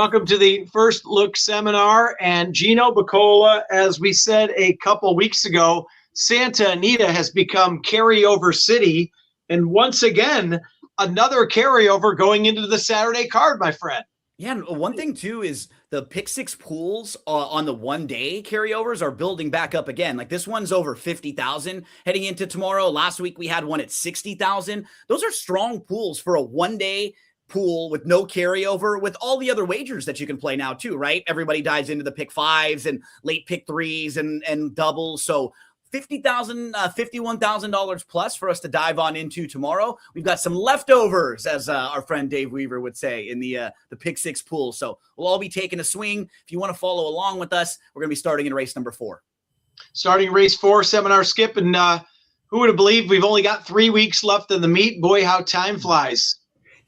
Welcome to the First Look Seminar. And Gino Bacola, as we said a couple weeks ago, Santa Anita has become carryover city. And once again, another carryover going into the Saturday card, my friend. Yeah, and one thing too is the pick six pools on the 1 day carryovers are building back up again. Like this one's over 50,000 heading into tomorrow. Last week we had one at 60,000. Those are strong pools for a 1 day pool with no carryover, with all the other wagers that you can play now too, right? Everybody dives into the pick fives and late pick threes and doubles. So $50,000, $51,000 plus for us to dive on into tomorrow. We've got some leftovers, as our friend Dave Weaver would say, in the pick six pool. So we'll all be taking a swing. If you want to follow along with us, we're going to be starting in race number 4. Starting race 4, Seminar Skip. And who would have believed we've only got 3 weeks left in the meet? Boy, how time flies.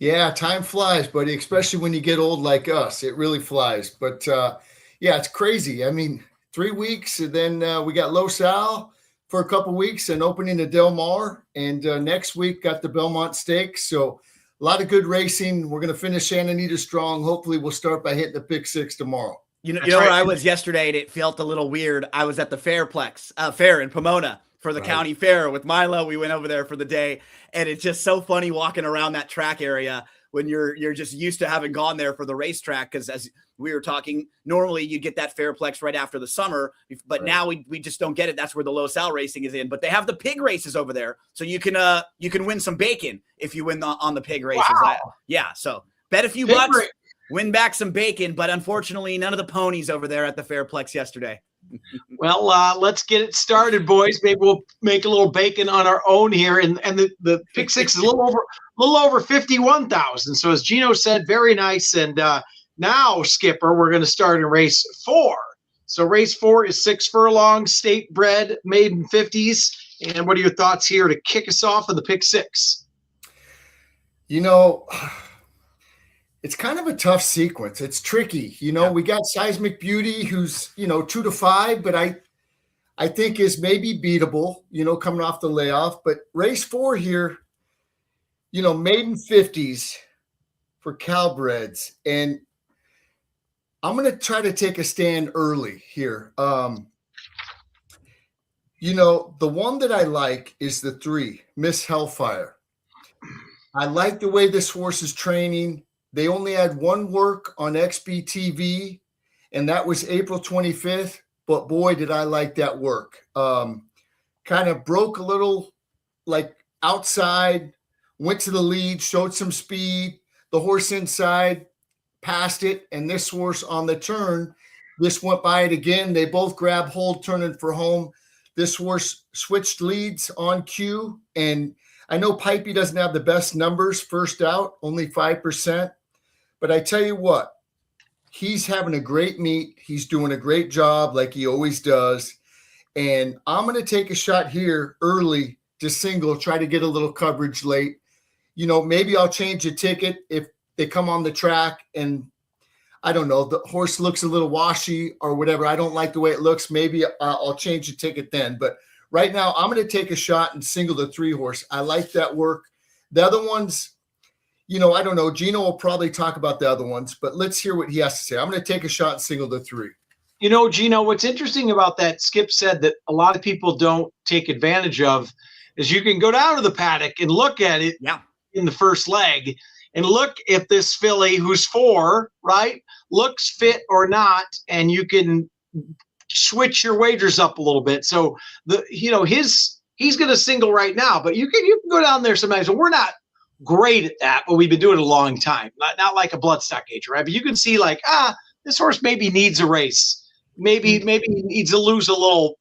Yeah, time flies, buddy, especially when you get old like us. It really flies. But, yeah, it's crazy. I mean, 3 weeks, and then we got Los Al for a couple weeks and opening the Del Mar. And next week, got the Belmont Stakes. So a lot of good racing. We're going to finish Santa Anita strong. Hopefully, we'll start by hitting the pick six tomorrow. You know where I was yesterday, and it felt a little weird. I was at the fair in Pomona for the county fair with Milo. We went over there for the day, and it's just so funny walking around that track area when you're just used to having gone there for the racetrack. Because as we were talking, normally you get that Fairplex right after the summer, but now we just don't get it. That's where the Los Al racing is in. But they have the pig races over there, so you can win some bacon if you win on the pig races. Wow. So bet a few bucks, win back some bacon. But unfortunately, none of the ponies over there at the Fairplex yesterday. Well, let's get it started, boys. Maybe we'll make a little bacon on our own here. And the pick six is a little over 51,000. So as Gino said, very nice. And now, Skipper, we're going to start in race 4. So race 4 is 6 furlongs, state bred, maiden 50s. And what are your thoughts here to kick us off in the pick six? You know, it's kind of a tough sequence. It's tricky. We got Seismic Beauty, who's, 2 to 5, but I think is maybe beatable, coming off the layoff. But race 4 here, maiden 50s for Calbreds. And I'm going to try to take a stand early here. The one that I like is the 3, Miss Hellfire. I like the way this horse is training. They only had one work on XBTV, and that was April 25th. But boy, did I like that work. Kind of broke a little, like outside, went to the lead, showed some speed. The horse inside passed it, and this horse on the turn, this went by it again. They both grabbed hold, turning for home. This horse switched leads on cue, and I know Pipey doesn't have the best numbers first out, only 5%. But I tell you what, he's having a great meet. He's doing a great job like he always does. And I'm going to take a shot here early to single, try to get a little coverage late. Maybe I'll change a ticket if they come on the track and, I don't know, the horse looks a little washy or whatever. I don't like the way it looks. Maybe I'll change the ticket then. But right now, I'm going to take a shot and single the 3 horse. I like that work. The other ones, I don't know. Gino will probably talk about the other ones, but let's hear what he has to say. I'm going to take a shot and single the 3. Gino, what's interesting about that, Skip said that a lot of people don't take advantage of, is you can go down to the paddock and look at it in the first leg and look if this filly, who's 4, right, looks fit or not, and you can switch your wagers up a little bit. So he's going to single right now, but you can go down there sometimes. And we're not great at that, but we've been doing it a long time. Not like a bloodstock agent, right? But you can see like, this horse maybe needs a race. Maybe he needs to lose a little,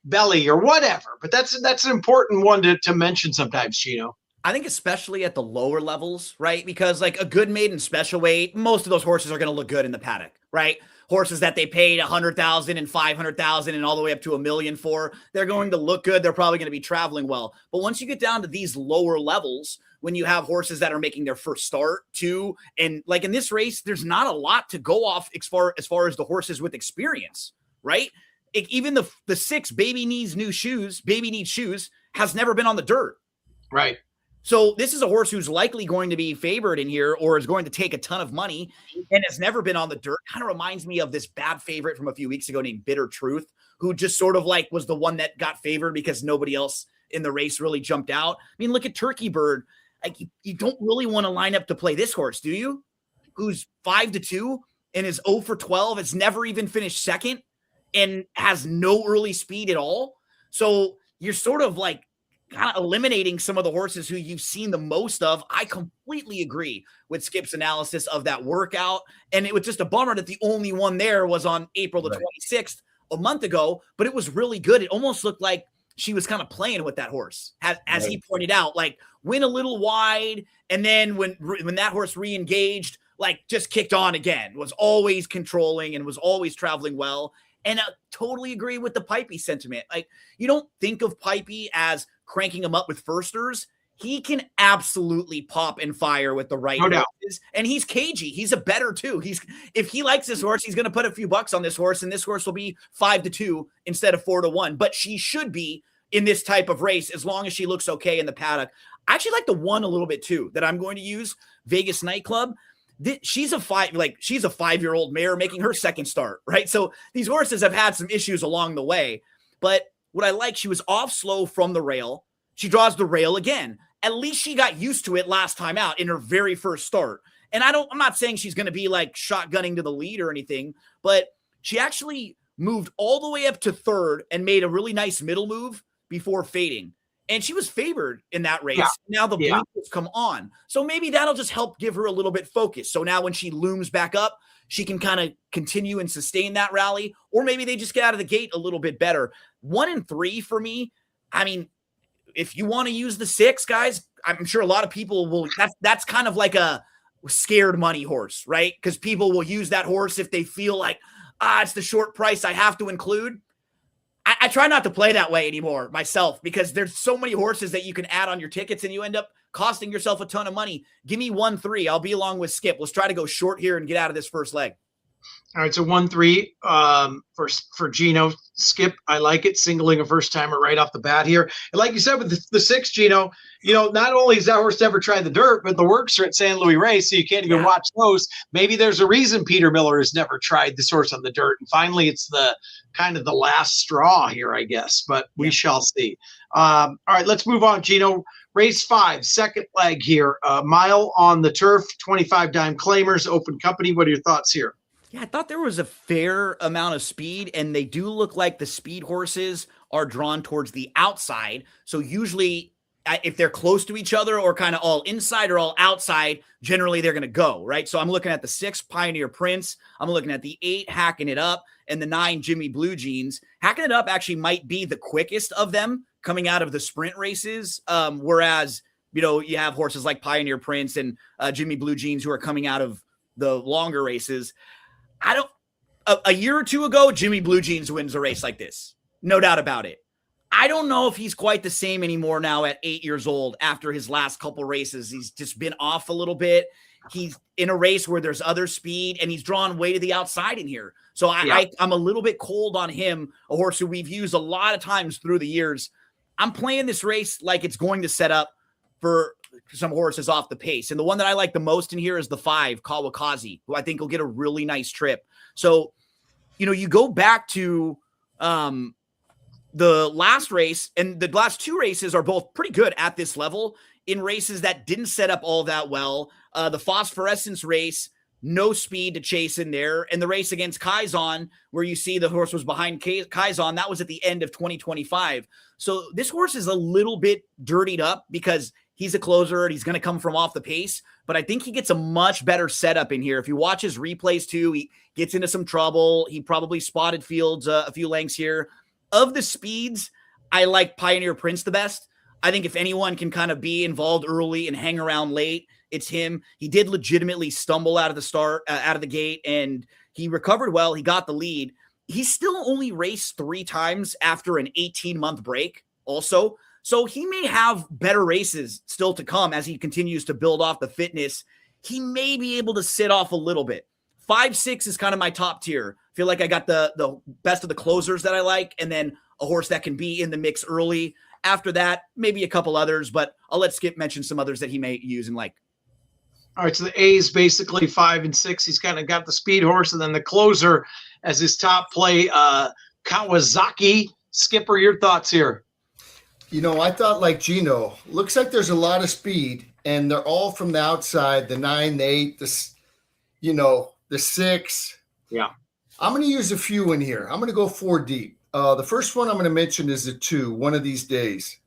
belly or whatever. But that's an important one to mention sometimes, Gino. I think especially at the lower levels, right? Because like a good maiden special weight, most of those horses are going to look good in the paddock, right? Horses that they paid $100,000 and $500,000 and all the way up to $1 million for, they're going to look good. They're probably going to be traveling well. But once you get down to these lower levels, when you have horses that are making their first start too, and like in this race, there's not a lot to go off as far as the horses with experience, right? Even the 6 Baby Needs Shoes has never been on the dirt. Right. So this is a horse who's likely going to be favored in here or is going to take a ton of money and has never been on the dirt. Kind of reminds me of this bad favorite from a few weeks ago named Bitter Truth, who just sort of like was the one that got favored because nobody else in the race really jumped out. I mean, look at Turkey Bird. Like you don't really want to line up to play this horse, do you? Who's 5-2 and is 0 for 12, has never even finished second and has no early speed at all. So you're sort of like kind of eliminating some of the horses who you've seen the most of. I completely agree with Skip's analysis of that workout. And it was just a bummer that the only one there was on April the 26th a month ago, but it was really good. It almost looked like she was kind of playing with that horse, as he pointed out, like went a little wide. And then when that horse re-engaged, like just kicked on again, was always controlling and was always traveling well. And I totally agree with the Pipey sentiment. Like you don't think of Pipey as cranking him up with firsters. He can absolutely pop and fire with the right horses. And he's cagey. He's a better too. If he likes this horse, he's going to put a few bucks on this horse, and this horse will be 5-2 instead of 4-1. But she should be in this type of race as long as she looks okay in the paddock. I actually like the one a little bit too that I'm going to use, Vegas Nightclub. She's a 5-year-old mare making her second start, right? So these horses have had some issues along the way, but what I like, she was off slow from the rail. She draws the rail again. At least she got used to it last time out in her very first start. And I'm not saying she's going to be like shotgunning to the lead or anything, but she actually moved all the way up to third and made a really nice middle move before fading. And she was favored in that race. Yeah. Now the blinkers come on. So maybe that'll just help give her a little bit focus. So now when she looms back up, she can kind of continue and sustain that rally. Or maybe they just get out of the gate a little bit better. 1 and 3 for me. I mean, if you want to use the 6, guys, I'm sure a lot of people will. That's kind of like a scared money horse, right? Because people will use that horse if they feel like, it's the short price I have to include. I try not to play that way anymore myself because there's so many horses that you can add on your tickets and you end up costing yourself a ton of money. Give me 1-3. I'll be along with Skip. Let's try to go short here and get out of this first leg. All right, so 1-3 for Gino. Skip, I like it, singling a first timer right off the bat here. And like you said with the 6, Gino, not only has that horse never tried the dirt, but the works are at San Luis race, so you can't even watch those. Maybe there's a reason Peter Miller has never tried this horse on the dirt, and finally it's the kind of the last straw here, I guess, but we shall see. All right, let's move on, Gino. Race 5, second leg here. Mile on the turf, 25 dime claimers, open company. What are your thoughts here? Yeah, I thought there was a fair amount of speed, and they do look like the speed horses are drawn towards the outside. So usually if they're close to each other or kind of all inside or all outside, generally they're going to go, right? So I'm looking at the 6, Pioneer Prince. I'm looking at the 8, Hacking It Up, and the 9, Jimmy Blue Jeans. Hacking It Up actually might be the quickest of them coming out of the sprint races, whereas, you have horses like Pioneer Prince and Jimmy Blue Jeans who are coming out of the longer races. A year or two ago, Jimmy Blue Jeans wins a race like this. No doubt about it. I don't know if he's quite the same anymore now at 8 years old after his last couple races. He's just been off a little bit. He's in a race where there's other speed and he's drawn way to the outside in here. So I'm a little bit cold on him, a horse who we've used a lot of times through the years. I'm playing this race like it's going to set up for some horses off the pace. And the one that I like the most in here is the 5, Kawakazi, who I think will get a really nice trip. So, you go back to the last race, and the last 2 races are both pretty good at this level in races that didn't set up all that well. The Phosphorescence race, no speed to chase in there. And the race against Kaizon, where you see the horse was behind Kaizon, that was at the end of 2025. So this horse is a little bit dirtied up because he's a closer and he's going to come from off the pace, but I think he gets a much better setup in here. If you watch his replays too, he gets into some trouble. He probably spotted fields a few lengths here. Of the speeds, I like Pioneer Prince the best. I think if anyone can kind of be involved early and hang around late, it's him. He did legitimately stumble out of the gate, and he recovered well. He got the lead. He still only raced 3 times after an 18-month break also. So he may have better races still to come as he continues to build off the fitness. He may be able to sit off a little bit. 5-6 is kind of my top tier. I feel like I got the best of the closers that I like, and then a horse that can be in the mix early After that, maybe a couple others, but I'll let Skip mention some others that he may use and like. All right, so the A is basically 5 and 6. He's kind of got the speed horse, and then the closer as his top play, Kawasaki. Skipper, your thoughts here? I thought like Gino, looks like there's a lot of speed, and they're all from the outside, the 9, the 8, the 6. Yeah. I'm going to use a few in here. I'm going to go 4 deep. The first one I'm going to mention is the 2, one of these days.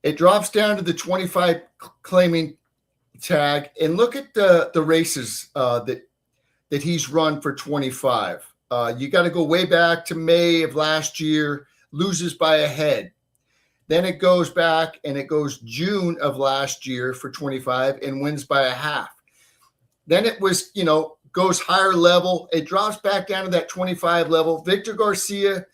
It drops down to the 25 claiming tag, and look at the races that he's run for 25. You got to go way back to May of last year, loses by a head. Then it goes back and it goes June of last year for 25 and wins by a half. Then it was, goes higher level. It drops back down to that 25 level. Victor Garcia,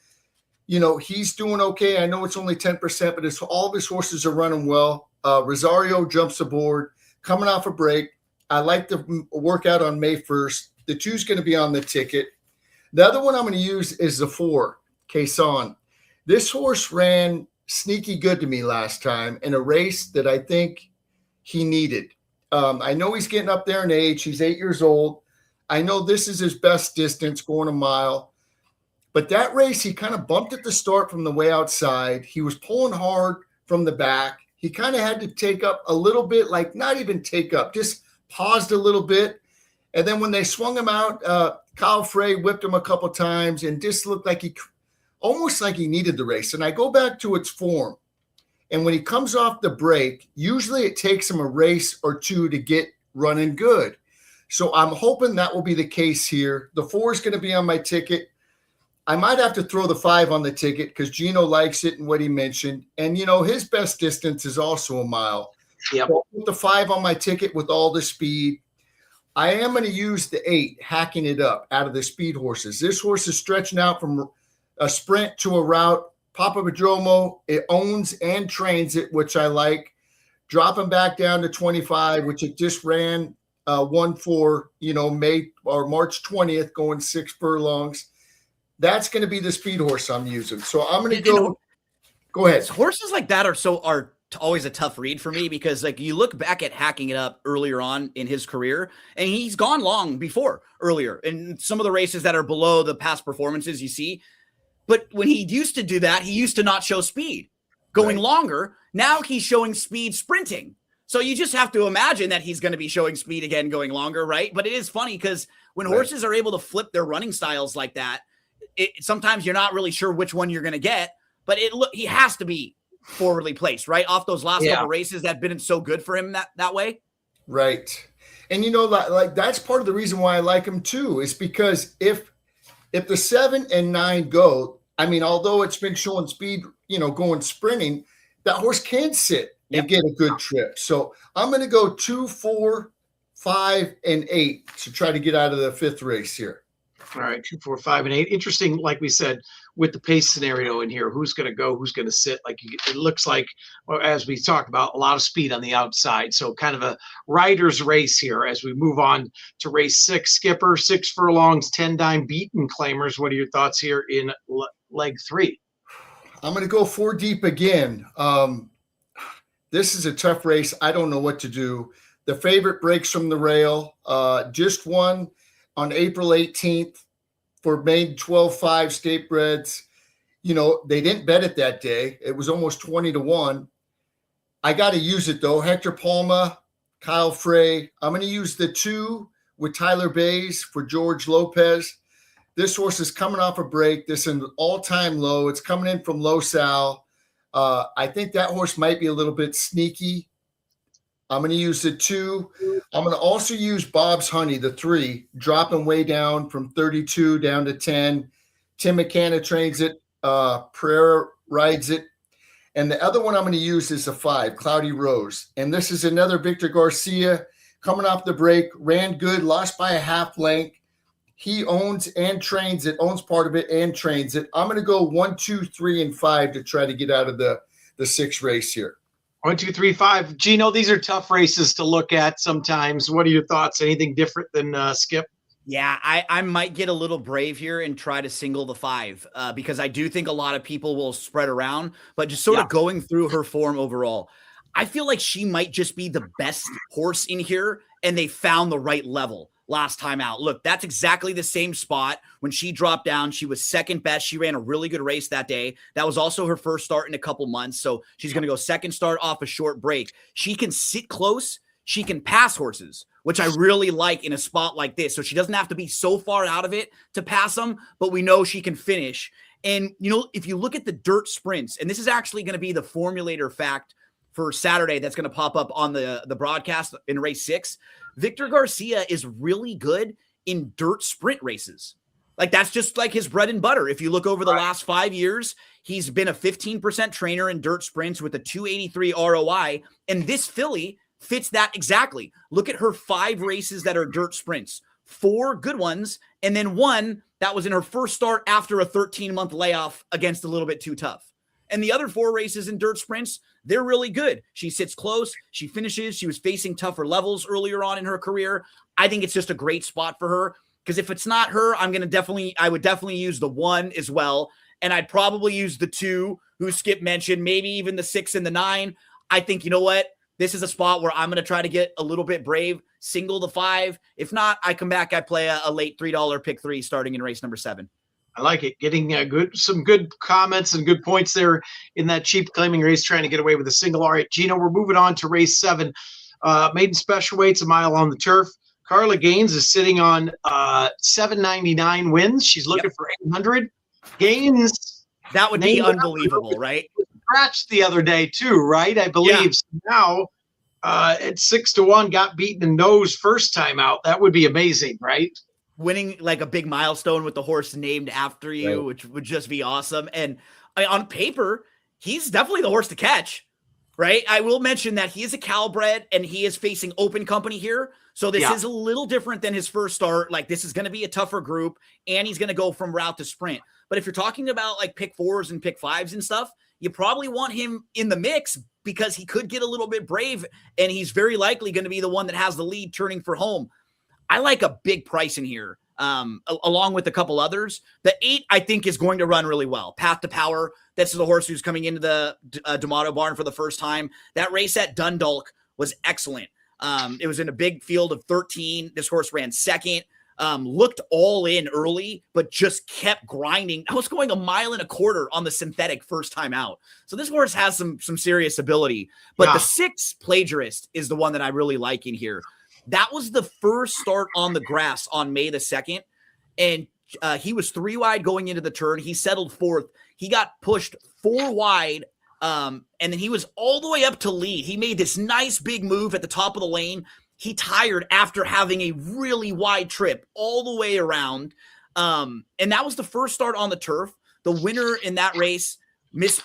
he's doing okay. I know it's only 10%, but all of his horses are running well. Rosario jumps aboard, coming off a break. I like the workout on May 1st. The 2 is going to be on the ticket. The other one I'm going to use is the 4, Quezon. This horse ran sneaky good to me last time in a race that I think he needed. I know he's getting up there in age. He's 8 years old. I know this is his best distance, going a mile. But that race, he kind of bumped at the start from the way outside. He was pulling hard from the back. He kind of had to take up a little bit, like not even take up, just paused a little bit. And then when they swung him out, Kyle Frey whipped him a couple times and just looked like almost like he needed the race. And I go back to its form. And when he comes off the break, usually it takes him a race or 2 to get running good. So I'm hoping that will be the case here. The 4 is going to be on my ticket. I might have to throw the 5 on the ticket because Gino likes it and what he mentioned. And, his best distance is also a mile. Yeah. So I'll put the 5 on my ticket with all the speed. I am going to use the 8, hacking it up out of the speed horses. This horse is stretching out from a sprint to a route. Papa Padromo, it owns and trains it, which I like. Dropping back down to 25, which it just ran 1 for, May or March 20th, going 6 furlongs. That's going to be the speed horse I'm using. So I'm going to go ahead. Horses like that are always a tough read for me because like you look back at hacking it up earlier on in his career and he's gone long before earlier in some of the races that are below the past performances you see. But when he used to do that, he used to not show speed going longer. Now he's showing speed sprinting. So you just have to imagine that he's going to be showing speed again going longer, right? But it is funny because when horses are able to flip their running styles like that, sometimes you're not really sure which one you're going to get, but he has to be forwardly placed, right? Off those last couple races that have been so good for him that way. Right. And like that's part of the reason why I like him too, is because if the 7 and 9 go, I mean, although it's been showing speed, going sprinting, that horse can sit and get a good trip. So I'm going to go 2, 4, 5, and 8 to try to get out of the 5th race here. All right, 2, 4, 5, and 8. Interesting, like we said, with the pace scenario in here, who's going to go, who's going to sit. Like it looks like, as we talked about, a lot of speed on the outside. So kind of a rider's race here as we move on to race 6. Skipper, 6 furlongs, 10 dime beaten claimers. What are your thoughts here in leg 3? I'm going to go 4 deep again. This is a tough race. I don't know what to do. The favorite breaks from the rail. Just won on April 18th for May 12-5 State Breds. They didn't bet it that day. It was almost 20-1. I got to use it though. Hector Palma, Kyle Frey. I'm going to use the 2 with Tyler Bays for George Lopez. This horse is coming off a break. This is an all-time low. It's coming in from Low Sal. I think that horse might be a little bit sneaky. I'm going to use the 2. I'm going to also use Bob's Honey, the 3, dropping way down from 32 down to 10. Tim McCanna trains it. Pereira rides it. And the other one I'm going to use is the 5, Cloudy Rose. And this is another Victor Garcia coming off the break, ran good, lost by a half length. He owns and trains it, owns part of it and trains it. I'm going to go 1, 2, 3, and 5 to try to get out of the 6th race here. 1, 2, 3, 5. Gino, these are tough races to look at sometimes. What are your thoughts? Anything different than Skip? Yeah, I might get a little brave here and try to single the 5 because I do think a lot of people will spread around, but just sort of going through her form overall, I feel like she might just be the best horse in here, and they found the right level last time out. Look, that's exactly the same spot. When she dropped down, she was second best. She ran a really good race that day. That was also her first start in a couple months, so she's going to go second start off a short break. She can sit close. She can pass horses, which I really like in a spot like this. So she doesn't have to be so far out of it to pass them, but we know she can finish. And, you know, if you look at the dirt sprints, and this is actually going to be the formulator fact for Saturday that's going to pop up on the broadcast in race 6, Victor Garcia is really good in dirt sprint races. Like, that's just like his bread and butter. If you look over the last 5 years, he's been a 15% trainer in dirt sprints with a 283 ROI. And this filly fits that exactly. Look at her 5 races that are dirt sprints, 4 good ones, and then 1 that was in her first start after a 13-month layoff against a little bit too tough. And the other 4 races in dirt sprints, they're really good. She sits close. She finishes. She was facing tougher levels earlier on in her career. I think it's just a great spot for her because if it's not her, I would definitely use the 1 as well. And I'd probably use the 2 who Skip mentioned, maybe even the 6 and the 9. I think, you know what? This is a spot where I'm going to try to get a little bit brave, single the 5. If not, I come back, I play a late $3 pick 3 starting in race number 7. I like it. Getting some good comments and good points there in that cheap claiming race, trying to get away with a single. All right, Gino, we're moving on to race 7. Maiden special weights, a mile on the turf. Carla Gaines is sitting on 799 wins. She's looking for 800. Gaines. That would be unbelievable, right? Scratched the other day too, right? I believe. Yeah. So now at 6-1, got beaten in nose first time out. That would be amazing, right? Winning like a big milestone with the horse named after you, right, which would just be awesome. And on paper, he's definitely the horse to catch, right? I will mention that he is a Calbred and he is facing open company here. So this is a little different than his first start. Like, this is going to be a tougher group and he's going to go from route to sprint. But if you're talking about like pick 4s and pick 5s and stuff, you probably want him in the mix because he could get a little bit brave and he's very likely going to be the one that has the lead turning for home. I like a big price in here, along with a couple others. The 8, I think, is going to run really well. Path to Power, this is the horse who's coming into the D'Amato barn for the first time. That race at Dundalk was excellent. It was in a big field of 13. This horse ran second, looked all in early, but just kept grinding. I was going 1.25 miles on the synthetic first time out. So this horse has some serious ability. But the 6, Plagiarist, is the one that I really like in here. That was the first start on the grass on May the 2nd, and he was 3 wide going into the turn. He settled 4th. He got pushed 4 wide, and then he was all the way up to lead. He made this nice big move at the top of the lane. He tired after having a really wide trip all the way around, and that was the first start on the turf. The winner in that race, Miss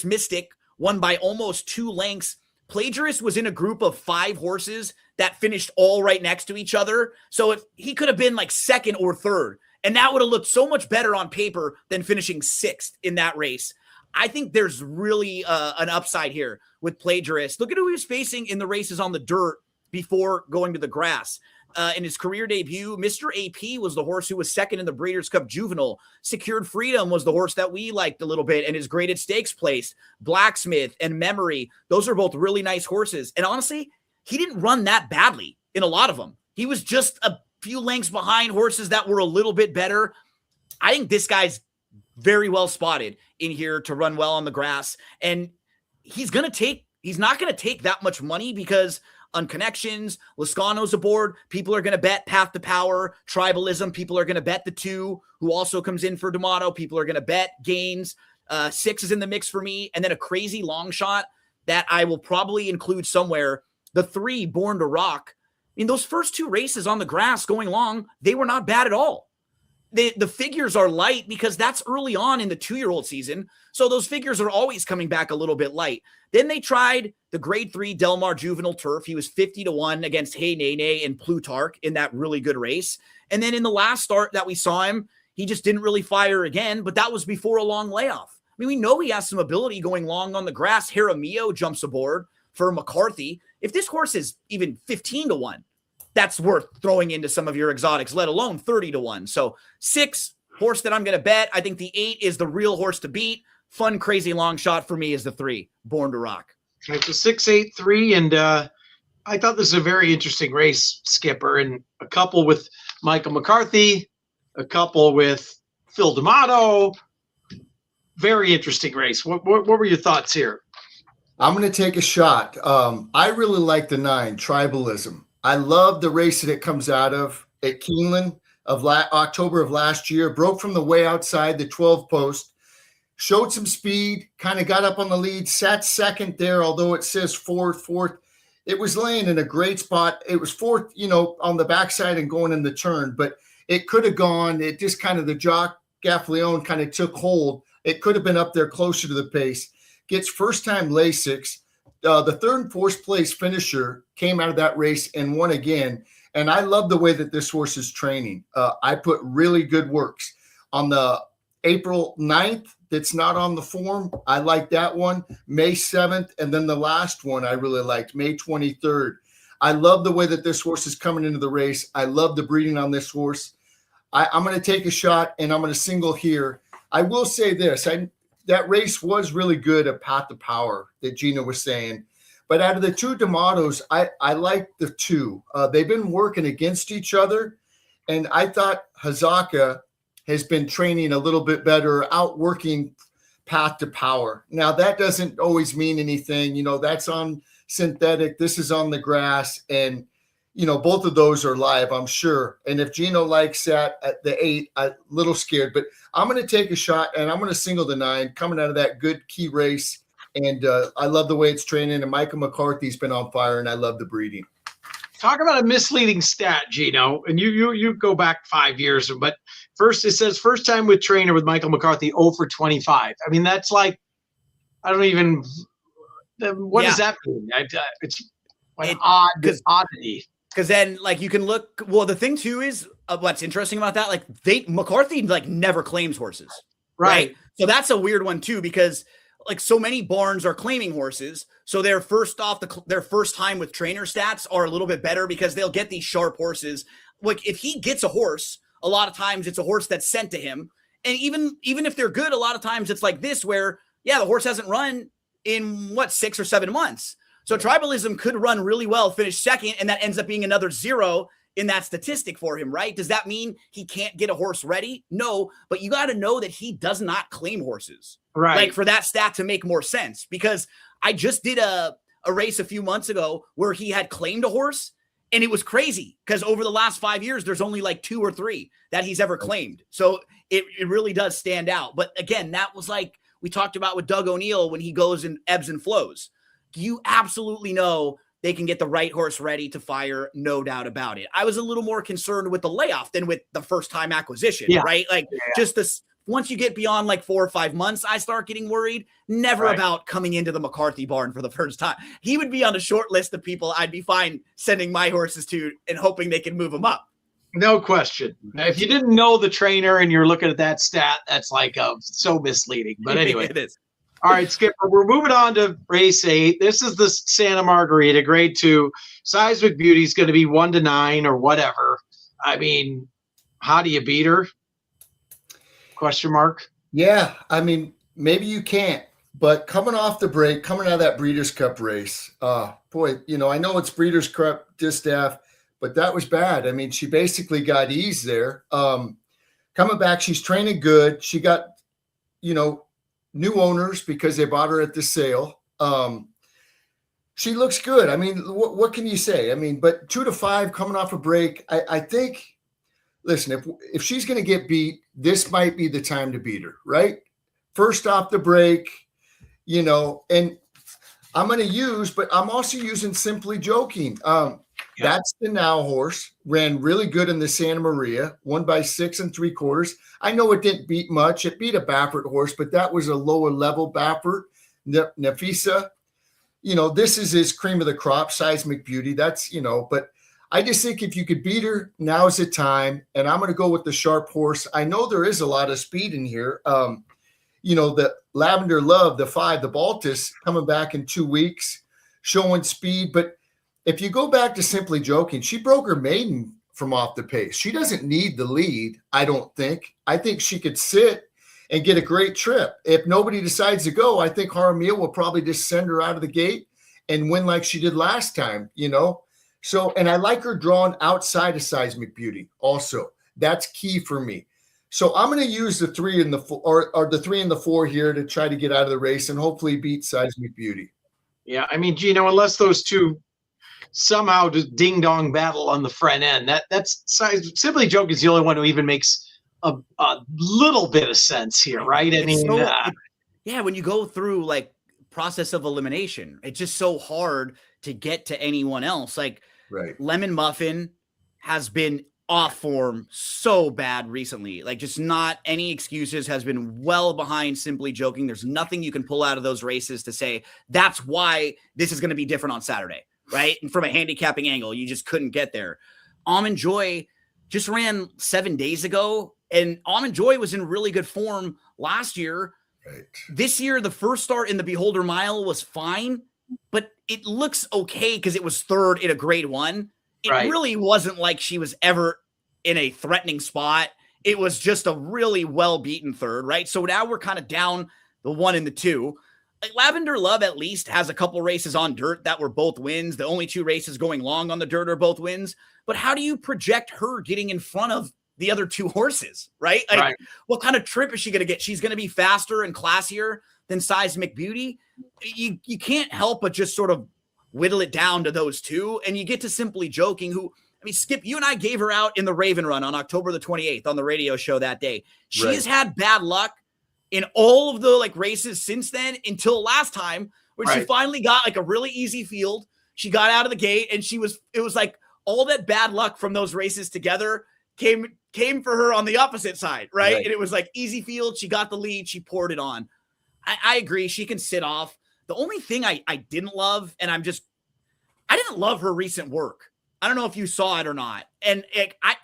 Mystic, won by almost 2 lengths. Plagiarist was in a group of 5 horses that finished all right next to each other. So if he could have been like 2nd or 3rd, and that would have looked so much better on paper than finishing 6th in that race. I think there's really an upside here with Plagiarist. Look at who he was facing in the races on the dirt before going to the grass. In his career debut, Mr. AP was the horse who was 2nd in the Breeders' Cup Juvenile. Secured Freedom was the horse that we liked a little bit and his graded stakes place. Blacksmith and Memory, those are both really nice horses. And honestly, he didn't run that badly in a lot of them. He was just a few lengths behind horses that were a little bit better. I think this guy's very well spotted in here to run well on the grass. And he's not going to take that much money because on connections, Lascano's aboard. People are going to bet Path to Power, Tribalism. People are going to bet the 2 who also comes in for D'Amato. People are going to bet Gaines. 6 is in the mix for me. And then a crazy long shot that I will probably include somewhere. The 3, Born to Rock. I mean, those first 2 races on the grass going long, they were not bad at all. The figures are light because that's early on in the 2-year-old season. So those figures are always coming back a little bit light. Then they tried the grade 3 Delmar Juvenile Turf. He was 50-1 against Hey Nene and Plutarch in that really good race. And then in the last start that we saw him, he just didn't really fire again, but that was before a long layoff. I mean, we know he has some ability going long on the grass. Jaramillo jumps aboard for McCarthy. If this horse is even 15-1, that's worth throwing into some of your exotics, let alone 30-1. So 6, horse that I'm going to bet. I think the 8 is the real horse to beat. Fun, crazy long shot for me is the 3, Born to Rock. It's a 6-8-3, and I thought this was a very interesting race, Skipper, and a couple with Michael McCarthy, a couple with Phil D'Amato. Very interesting race. What were your thoughts here? I'm going to take a shot. I really like the 9, Tribalism. I love the race that it comes out of at Keeneland of October of last year. Broke from the way outside the 12 post, showed some speed, kind of got up on the lead, sat second there, although it says fourth. It was laying in a great spot. It was fourth, on the backside and going in the turn, but it could have gone. It just kind of, the jock Gaffleone kind of took hold. It could have been up there closer to the pace. Gets first-time Lasix. The third and fourth place finisher came out of that race and won again. And I love the way that this horse is training. I put really good works. On the April 9th, that's not on the form, I like that one. May 7th, and then the last one I really liked, May 23rd. I love the way that this horse is coming into the race. I love the breeding on this horse. I'm going to take a shot, and I'm going to single here. I will say this. That race was really good at Path to Power that Gina was saying. But out of the 2 D'Amatos, I like the 2. They've been working against each other. And I thought Hazaka has been training a little bit better, outworking Path to Power. Now, that doesn't always mean anything. That's on synthetic. This is on the grass. And, both of those are live, I'm sure. And if Gino likes that at the 8, I'm a little scared. But I'm going to take a shot, and I'm going to single the 9 coming out of that good key race. And I love the way it's training. And Michael McCarthy's been on fire, and I love the breeding. Talk about a misleading stat, Gino. And you go back 5 years. But first, it says first time with trainer with Michael McCarthy, 0 for 25. I mean, that's like, I don't even – what does that mean? It's like oddity. Because then, you can look. Well, the thing too is what's interesting about that. McCarthy never claims horses, right? So that's a weird one too, because so many barns are claiming horses, so their first time with trainer stats are a little bit better because they'll get these sharp horses. If he gets a horse, a lot of times it's a horse that's sent to him, and even if they're good, a lot of times it's like this where the horse hasn't run in 6 or 7 months. So Tribalism could run really well, finish second, and that ends up being another 0 in that statistic for him, right? Does that mean he can't get a horse ready? No, but you got to know that he does not claim horses, right? For that stat to make more sense, because I just did a race a few months ago where he had claimed a horse, and it was crazy because over the last 5 years, there's only 2 or 3 that he's ever claimed. So it really does stand out. But again, that was we talked about with Doug O'Neill when he goes in ebbs and flows. You absolutely know they can get the right horse ready to fire, no doubt about it. I was a little more concerned with the layoff than with the first time acquisition, right? Just this, once you get beyond 4 or 5 months, I start getting worried. Never about coming into the McCarthy barn for the first time. He would be on a short list of people I'd be fine sending my horses to and hoping they can move them up. No question. If you didn't know the trainer and you're looking at that stat, that's so misleading. But anyway, it is. All right, Skipper, we're moving on to race 8. This is the Santa Margarita, grade 2. Seismic Beauty is going to be 1 to 9 or whatever. I mean, how do you beat her? Question mark. Yeah, I mean, maybe you can't. But coming off the break, coming out of that Breeders' Cup race, boy, I know it's Breeders' Cup distaff, but that was bad. I mean, she basically got eased there. Coming back, she's training good. She got, new owners because they bought her at the sale. She looks good. I mean, what can you say? I mean, but 2 to 5 coming off a break, I think, listen, if she's going to get beat, this might be the time to beat her, right? First off the break, and I'm going to use, but I'm also using Simply Joking. That's the Now horse. Ran really good in the Santa Maria, won by 6 3/4. I know it didn't beat much. It beat a Baffert horse, but that was a lower level Baffert. Nafisa, this is his cream of the crop, Seismic Beauty. That's, but I just think if you could beat her, now's the time. And I'm going to go with the sharp horse. I know there is a lot of speed in here. The Lavender Love, the 5, the Baltus, coming back in 2 weeks, showing speed, but if you go back to Simply Joking, she broke her maiden from off the pace. She doesn't need the lead, I don't think. I think she could sit and get a great trip. If nobody decides to go, I think Jaramillo will probably just send her out of the gate and win like she did last time, you know? So, and I like her drawn outside of Seismic Beauty also. That's key for me. So I'm going to use the 3 and the 4 or the 3 and the 4 here to try to get out of the race and hopefully beat Seismic Beauty. Yeah, I mean, Gino, unless those two somehow just ding dong battle on the front end, that's Simply Joke is the only one who even makes a little bit of sense here, right? I mean, yeah, when you go through like process of elimination, it's just so hard to get to anyone else. Like, right. Lemon Muffin has been off form so bad recently. Like, just not any excuses, has been well behind Simply Joking. There's nothing you can pull out of those races to say that's why this is going to be different on Saturday, right? And from a handicapping angle, you just couldn't get there. Almond Joy just ran 7 days ago, and Almond Joy was in really good form last year. Right. This year, the first start in the Beholder Mile was fine, but it looks okay because it was third in a grade 1. It really wasn't like she was ever in a threatening spot. It was just a really well-beaten third, right? So now we're kind of down the 1 and the 2. Like, Lavender Love at least has a couple races on dirt that were both wins. The only 2 races going long on the dirt are both wins. But how do you project her getting in front of the other 2 horses, right? Like, what kind of trip is she going to get? She's going to be faster and classier than Seismic Beauty. You can't help but just sort of whittle it down to those 2. And you get to Simply Joking, who, I mean, Skip, you and I gave her out in the Raven Run on October the 28th on the radio show that day. She has had bad luck in all of the like races since then until last time when she finally got like a really easy field. She got out of the gate and it was like all that bad luck from those races together came for her on the opposite side, right? And it was like easy field. She got the lead. She poured it on. I agree. She can sit off. The only thing I didn't love, and I didn't love her recent work. I don't know if you saw it or not. And I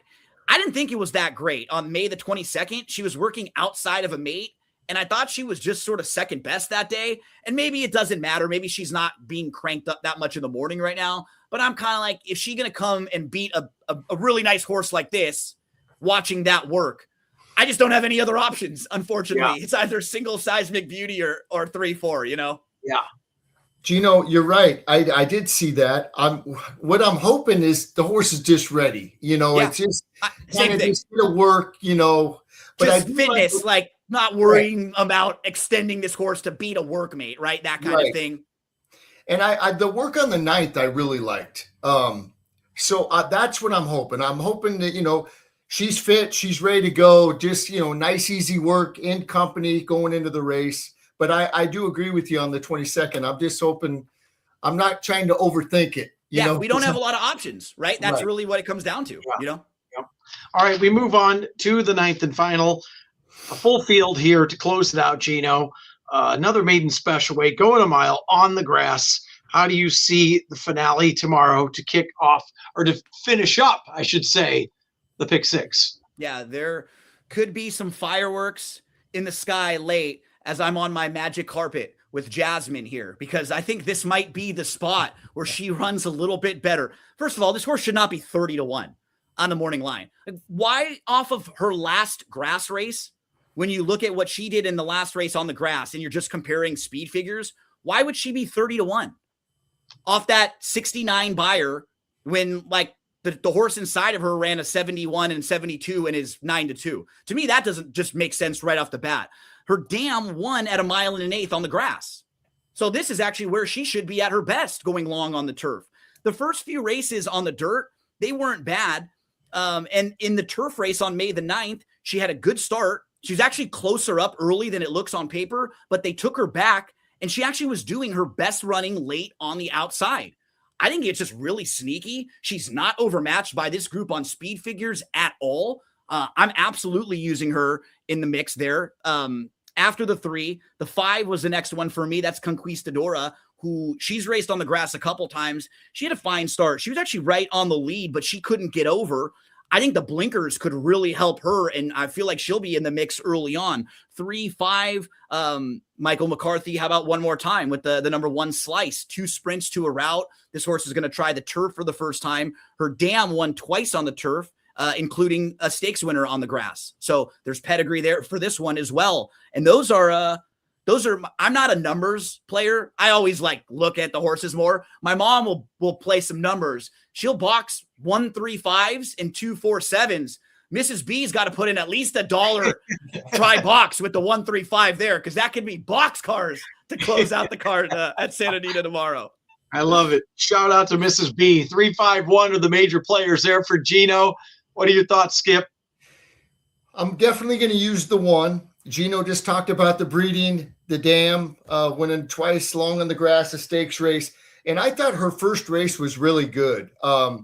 didn't think it was that great. On May the 22nd, she was working outside of a mate, and I thought she was just sort of second best that day. And maybe it doesn't matter. Maybe she's not being cranked up that much in the morning right now. But I'm kind of like, if she's going to come and beat a really nice horse like this, watching that work, I just don't have any other options, unfortunately. It's either single Seismic Beauty or 3-4, you know? Yeah. Gino, you're right. I did see that. What I'm hoping is the horse is just ready. You know, it's just kind of just to work, you know. But just fitness, like not worrying about extending this horse to beat a workmate, right? That kind of thing. And I the work on the 9th I really liked. So that's what I'm hoping. I'm hoping that, you know, she's fit, she's ready to go. Just, you know, nice, easy work in company going into the race. But I do agree with you on the 22nd. I'm just hoping, I'm not trying to overthink it. You know? We don't have a lot of options, right? That's really what it comes down to, you know? All right, we move on to the 9th and final. A full field here to close it out, Gino. Another maiden special weight, going a mile on the grass. How do you see the finale tomorrow to kick off, or to finish up, I should say, the pick 6? Yeah, there could be some fireworks in the sky late as I'm on my magic carpet with Jasmine here, because I think this might be the spot where she runs a little bit better. First of all, this horse should not be 30-1 on the morning line. Why, off of her last grass race, when you look at what she did in the last race on the grass and you're just comparing speed figures, why would she be 30-1 off that 69 buyer when like the horse inside of her ran a 71 and 72 and is 9-2? To me, that doesn't just make sense right off the bat. Her dam won at 1 1/8 on the grass. So this is actually where she should be at her best going long on the turf. The first few races on the dirt, they weren't bad. And in the turf race on May the 9th, she had a good start. She was actually closer up early than it looks on paper, but they took her back, and she actually was doing her best running late on the outside. I think it's just really sneaky. She's not overmatched by this group on speed figures at all. I'm absolutely using her in the mix there. After the 3, the 5 was the next one for me. That's Conquistadora, who she's raced on the grass a couple times. She had a fine start. She was actually right on the lead, but she couldn't get over. I think the blinkers could really help her, and I feel like she'll be in the mix early on. 3, 5, Michael McCarthy. How about one more time with the number 1 Slice? 2 sprints to a route. This horse is going to try the turf for the first time. Her dam won twice on the turf, including a stakes winner on the grass. So there's pedigree there for this one as well. And those are, I'm not a numbers player. I always look at the horses more. My mom will play some numbers. She'll box 1 3 5s and 2 4 7s. Mrs. B's got to put in at least $1 try box with the 1 3 5 there, because that could be box cars to close out the card at Santa Anita tomorrow. I love it. Shout out to Mrs. B. 3 5 1 are the major players there for Gino. What are your thoughts, Skip? I'm definitely going to use the 1. Gino just talked about the breeding, the dam, winning twice long on the grass, a stakes race. And I thought her first race was really good. I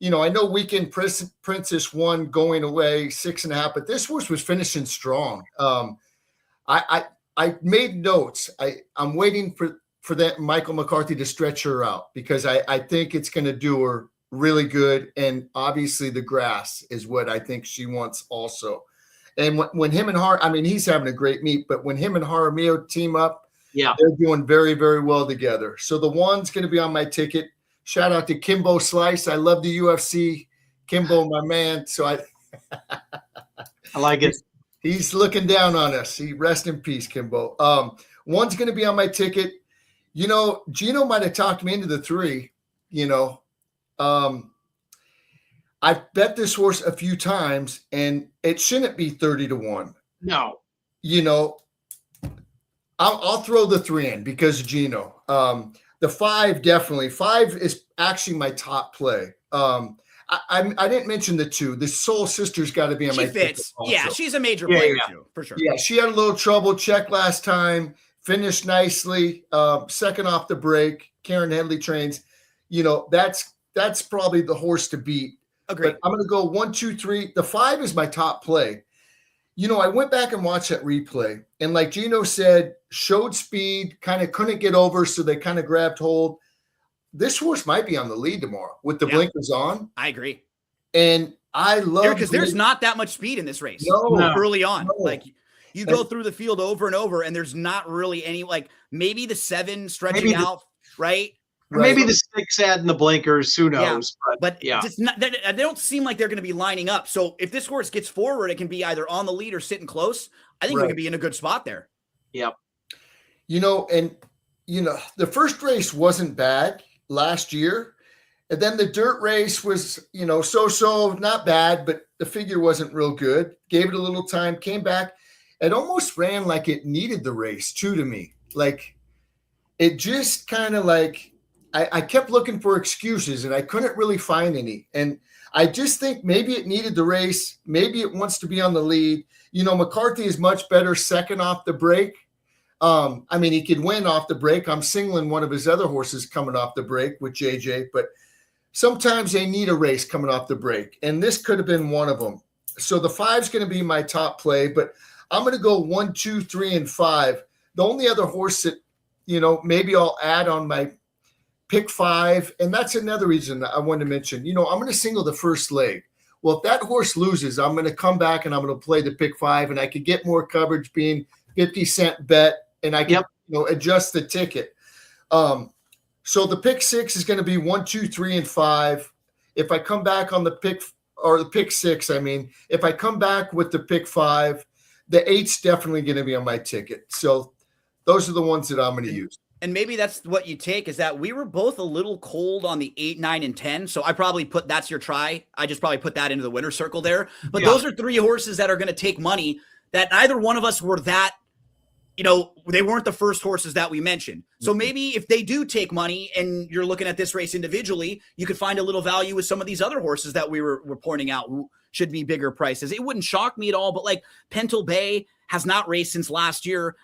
know Weekend Princess won going away 6.5, but this horse was finishing strong. I made notes. I'm waiting for that Michael McCarthy to stretch her out, because I think it's going to do her really good. And obviously the grass is what I think she wants also. And when him and he's having a great meet, but when him and Jaramillo team up, they're doing very, very well together. So the 1's going to be on my ticket. Shout out to Kimbo Slice. I love the UFC. Kimbo, my man. So I like it. He's looking down on us. Rest in peace, Kimbo. 1's going to be on my ticket. Gino might have talked me into the 3. I've bet this horse a few times, and it shouldn't be 30-1. No. I'll throw the 3 in because of Gino. The 5, definitely. 5 is actually my top play. I didn't mention the 2. The Soul Sister's got to be on my ticket also. Yeah, she's a major player too, for sure. Yeah, she had a little trouble. Checked last time. Finished nicely. Second off the break. Karen Headley trains. That's probably the horse to beat. Agreed. But I'm going to go 1, 2, 3. The 5 is my top play. I went back and watched that replay, and like Gino said, showed speed, kind of couldn't get over, so they kind of grabbed hold. This horse might be on the lead tomorrow with the blinkers on. I agree. And I love because there's not that much speed in this race early on. No. You go through the field over and over, and there's not really any, maybe the 7 stretching out, right? Maybe the 6 adding the blinkers, who knows? But it's not, they don't seem like they're going to be lining up. So if this horse gets forward, it can be either on the lead or sitting close. I think we can be in a good spot there. Yep. The first race wasn't bad last year. And then the dirt race was, so not bad, but the figure wasn't real good. Gave it a little time, came back. It almost ran like it needed the race too, to me. It just kind of I kept looking for excuses and I couldn't really find any. And I just think maybe it needed the race. Maybe it wants to be on the lead. McCarthy is much better second off the break. He could win off the break. I'm singling one of his other horses coming off the break with JJ, but sometimes they need a race coming off the break. And this could have been one of them. So the 5's going to be my top play, but I'm going to go 1, 2, 3, and 5. The only other horse that, maybe I'll add on my pick 5, and that's another reason I wanted to mention, I'm going to single the first leg. Well, if that horse loses, I'm going to come back and I'm going to play the pick 5, and I could get more coverage being 50-cent bet, and I can adjust the ticket. So the pick 6 is going to be 1, 2, 3, and 5. If I come back on the pick 6, if I come back with the pick 5, the 8's definitely going to be on my ticket. So those are the ones that I'm going to use. And maybe that's what you take, is that we were both a little cold on the 8, 9, and 10. So I probably that's your try. I just probably put that into the winner's circle there. But those are 3 horses that are going to take money that neither one of us were that, they weren't the first horses that we mentioned. So maybe if they do take money and you're looking at this race individually, you could find a little value with some of these other horses that we were pointing out who should be bigger prices. It wouldn't shock me at all, but Pentel Bay has not raced since last year.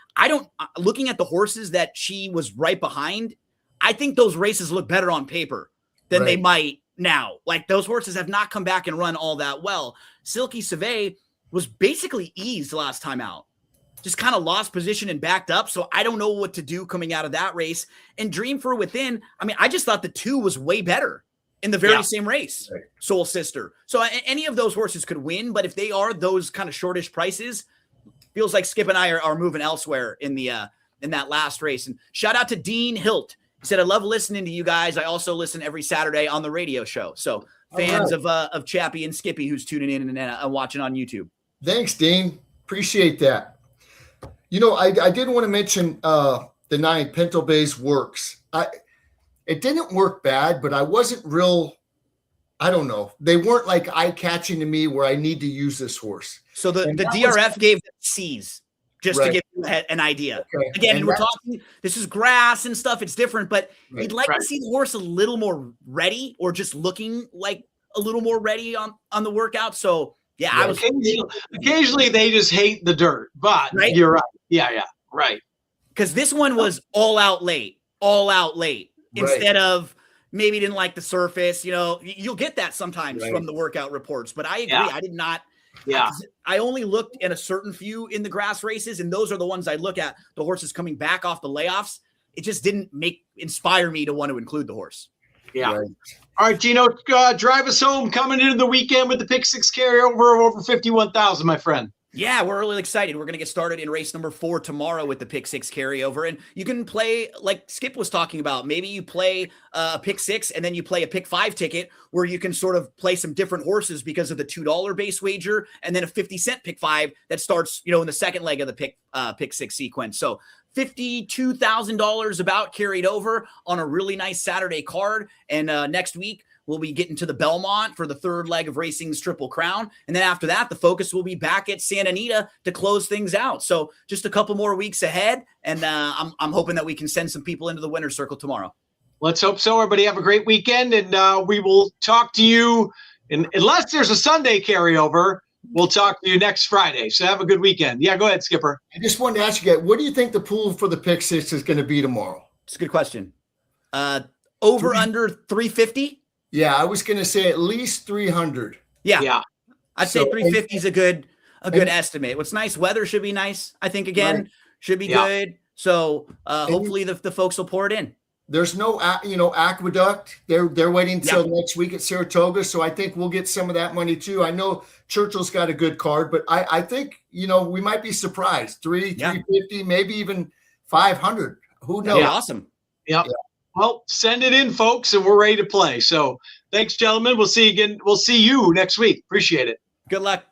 Looking at the horses that she was right behind, I think those races look better on paper than they might now. Those horses have not come back and run all that well. Silky Save was basically eased last time out. Just kind of lost position and backed up. So I don't know what to do coming out of that race. And Dream for Within, I just thought the 2 was way better in the very same race, Soul Sister. So any of those horses could win, but if they are those kind of shortish prices, feels like Skip and I are moving elsewhere in the in that last race. And shout out to Dean Hilt. He said, I love listening to you guys. I also listen every Saturday on the radio show. So fans of Chappie and Skippy who's tuning in and watching on YouTube. Thanks, Dean. Appreciate that. You know, I did want to mention the 9 Pinto Bay's works. It didn't work bad, but I wasn't I don't know. They weren't like eye-catching to me where I need to use this horse. So the DRF gave them C's just to give you an idea. Okay. Again, we're talking, this is grass and stuff. It's different, but you'd like to see the horse a little more ready or just looking like a little more ready on the workout. So, yeah, I was occasionally they just hate the dirt, but you're right. Yeah, right. Because this one was all out late. Instead of maybe didn't like the surface, you'll get that sometimes from the workout reports, but I agree. I did not. Yeah. I only looked at a certain few in the grass races, and those are the ones I look at. The horses coming back off the layoffs. It just didn't inspire me to want to include the horse. Yeah. Right. All right, Gino, drive us home coming into the weekend with the pick 6 carryover of over 51,000, my friend. Yeah, we're really excited. We're going to get started in race number 4 tomorrow with the pick 6 carryover. And you can play like Skip was talking about. Maybe you play a pick 6 and then you play a pick 5 ticket where you can sort of play some different horses because of the $2 base wager and then a 50-cent pick 5 that starts, in the second leg of the pick 6 sequence. So $52,000 about carried over on a really nice Saturday card. And next week, we'll be getting to the Belmont for the third leg of Racing's Triple Crown. And then after that, the focus will be back at Santa Anita to close things out. So just a couple more weeks ahead. And I'm hoping that we can send some people into the winner's circle tomorrow. Let's hope so. Everybody have a great weekend. And we will talk to you, unless there's a Sunday carryover, we'll talk to you next Friday. So have a good weekend. Yeah, go ahead, Skipper. I just wanted to ask you, what do you think the pool for the pick 6 is going to be tomorrow? It's a good question. Under 350? Yeah, I was going to say at least 300. Yeah. I'd say 350 is a good estimate. What's nice, weather should be nice. I think again should be good. So hopefully the folks will pour it in. There's no aqueduct. They're waiting until next week at Saratoga, so I think we'll get some of that money too. I know Churchill's got a good card, but I think we might be surprised. 350, maybe even 500. Who knows? Yeah, awesome. Yep. Yeah. Well, send it in, folks, and we're ready to play. So thanks, gentlemen. We'll see you again. We'll see you next week. Appreciate it. Good luck.